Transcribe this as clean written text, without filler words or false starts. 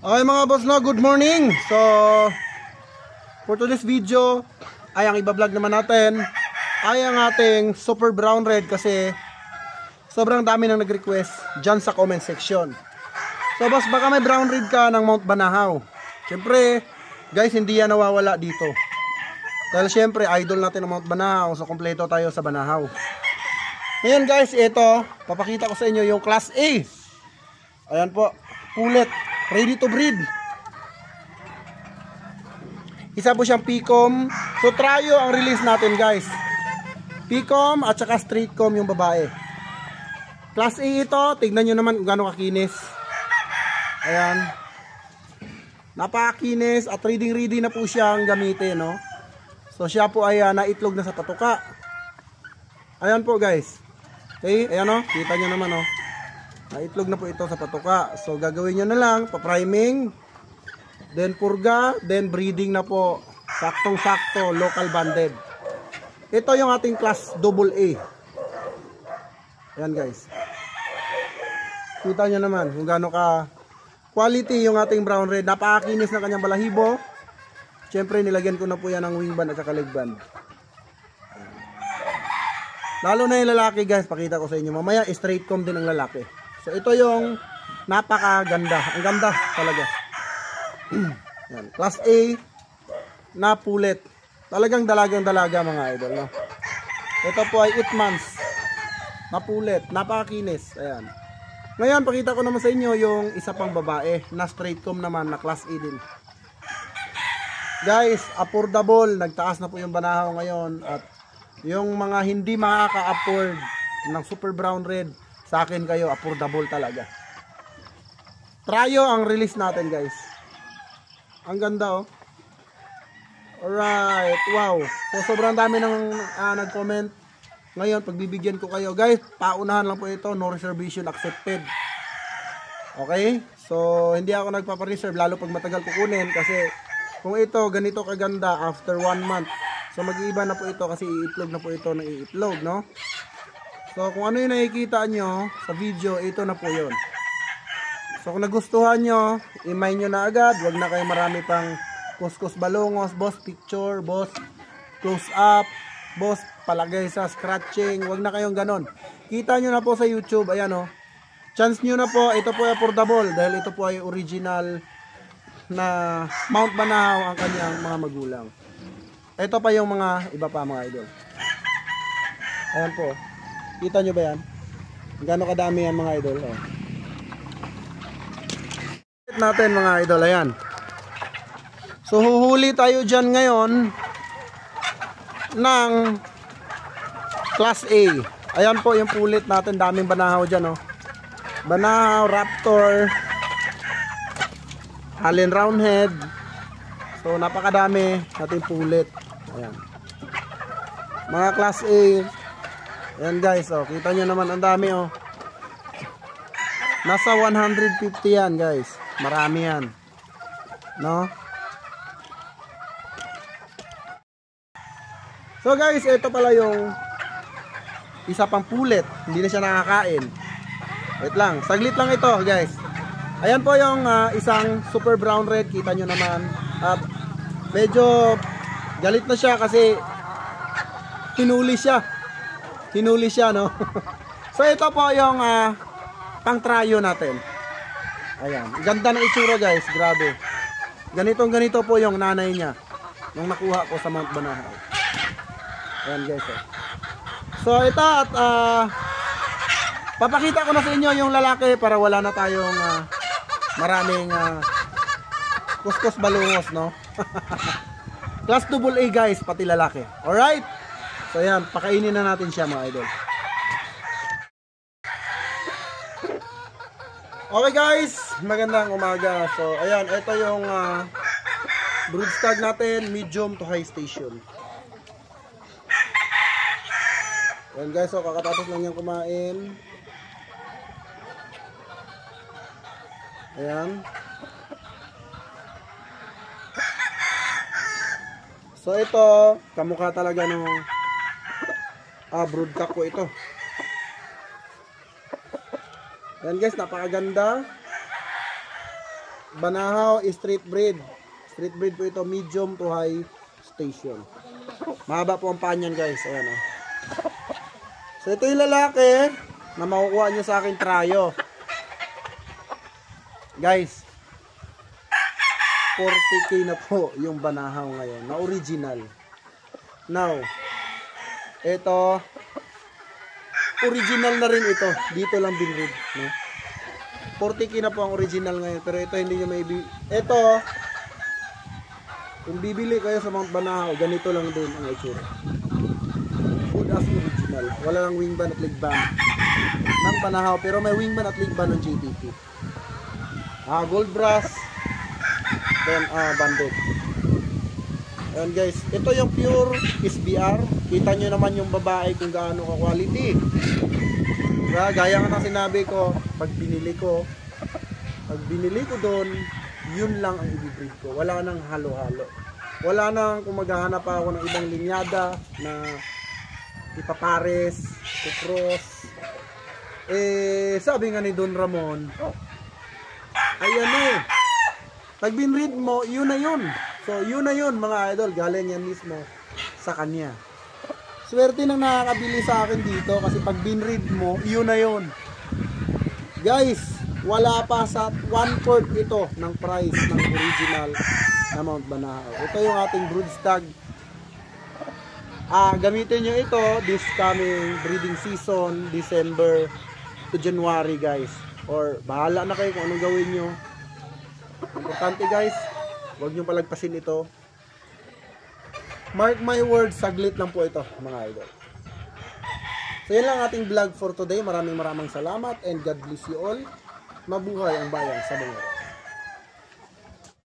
Okay mga boss, no, good morning. So for today's video ay ang iba-vlog naman natin ay ang ating super brown red, kasi sobrang dami nang nag-request dyan sa comment section. So boss, baka may brown red ka ng Mount Banahaw. Siyempre guys, hindi yan nawawala dito, dahil siyempre idol natin ang Mount Banahaw. So kompleto tayo sa Banahaw. Ngayon guys, ito papakita ko sa inyo yung class A. Ayan po, pulet, ready to breed. Isa po siyang Picom. So Trayo ang release natin guys. Picom at saka straight com yung babae. Class A ito. Tignan nyo naman kung gaano kakinis. Ayan, napakakinis at ready na po siyang gamitin, no? So siya po ay naitlog na sa patuka. Ayan po guys. Okay, ayan o, kita nyo naman o, naitlog na po ito sa patuka. So gagawin nyo na lang, pa-priming, then purga, then breeding na po. Saktong sakto, local banded. Ito yung ating class AA. Ayan guys, kita nyo naman kung gaano ka quality yung ating brown red. Napakakinis na kanyang balahibo. Siyempre nilagyan ko na po yan ng wing band at saka leg band. Lalo na yung lalaki guys, pakita ko sa inyo mamaya, straight com din ang lalaki. So ito yung napakaganda, ang ganda talaga. Yan, class A na pulet. Talagang dalagang dalaga mga idol, no? Ito po ay 8 months na pulet, napakakinis. Ayan. Ngayon pakita ko naman sa inyo yung isa pang babae na straight com naman na class A din. Guys, affordable, nagtaas na po yung Banahaw ngayon, at yung mga hindi makaka-afford ng super brown red, sa akin kayo, affordable talaga. Trayo ang release natin guys. Ang ganda oh. Alright, wow. So sobrang dami nang nag-comment. Ngayon pagbibigyan ko kayo guys, paunahan lang po ito, no reservation accepted. Okay, so hindi ako nagpapa-reserve lalo pag matagal kukunin, kasi kung ito ganito kaganda after 1 month, so mag-iiba na po ito kasi iitlog na po ito ng iitlog, no? So kung ano yung nakikita nyo sa video, ito na po yun. So kung nagustuhan nyo, i-mine nyo na agad. Huwag na kayo marami pang kuskus balongos, boss picture, boss close up, boss palagay sa scratching. Huwag na kayong ganon. Kita nyo na po sa YouTube, ayan o. Chance nyo na po, ito po ay affordable dahil ito po ay original na Mount Banahaw ang kanyang mga magulang. Ito pa yung mga iba pa mga idol. Ayan po. Kita nyo ba yan? Gano'ng kadami yan mga idol. Oh. Natin mga idol. Ayan. So huhuli tayo dyan ngayon ng class A. Ayan po yung pulit natin. Daming Banahaw dyan. Oh. Banahaw, Raptor, Allen Roundhead. So napakadami natin pulit. Ayan. Mga class A. Ayan guys, oh, kita nyo naman ang dami oh. Nasa 150 yan guys. Marami yan, no? So guys, ito pala yung isa pang pulit. Hindi na siya nakakain. Wait lang, saglit lang ito guys. Ayan po yung isang super brown red. Kita nyo naman. At medyo galit na siya kasi hinuli siya, no? So ito po yung pang trayo natin. Ayan, ganda ng itsura guys, grabe. Ganito po yung nanay niya nung nakuha ko sa Mount Banahaw. Ayan guys, oh. So ito at papakita ko na sa inyo yung lalaki para wala na tayong maraming kuskus balungos, no? Class AA guys, pati lalaki. Alright? So ayan, pakainin na natin siya mga idol. Okay guys, magandang umaga. So ayan, ito yung brood stag natin, medium to high station. Ayan guys, so kakatapos lang niyang kumain. Ayan. So ito, kamukha talaga ng broodcock ko ito. Yan guys, napakaganda. Banahaw street breed. Street breed po ito, medium to high station. Mahaba po ang panyan guys. Ayan o. So ito yung lalaki na makukuha nyo sa akin trayo. Guys, 40k na po yung banahaw ngayon na original. Now, ito original na rin ito. Dito lang binread, no? 40k na po ang original ngayon, pero ito hindi nyo ito, kung bibili kayo sa Mount Banahaw, ganito lang din ang itsura. Good as original. Wala lang wing band at leg band ng Banahaw, pero may wing band at leg band ng JTP. Gold brass, then banded. Ayan guys, ito yung pure SBR. Kita nyo naman yung babae kung gaano ka quality. Diba? Gaya nga ng sinabi ko, pag binili ko doon, yun lang ang i-breed ko. Wala nang halo-halo. Wala nang kung maghahanap ako ng ibang linyada na ipapares, ipacross. Sabi nga ni Don Ramon, ayan pag binread mo, yun na yun. So, yun na yun mga idol. Galing yan mismo sa kanya. Swerte nang nakakabili sa akin dito kasi pag binread mo, yun na yun. Guys, wala pa sa 1/4 ito ng price ng original na Mount Banahaw. Ito yung ating broodstag. Gamitin nyo ito this coming breeding season, December to January guys. Or bahala na kayo kung anong gawin nyo. Importante guys, huwag nyo palagpasin ito. Mark my words, saglit lang po ito mga idol. So yan lang ating vlog for today. Maraming salamat and God bless you all. Mabuhay ang bayan sa Bungero.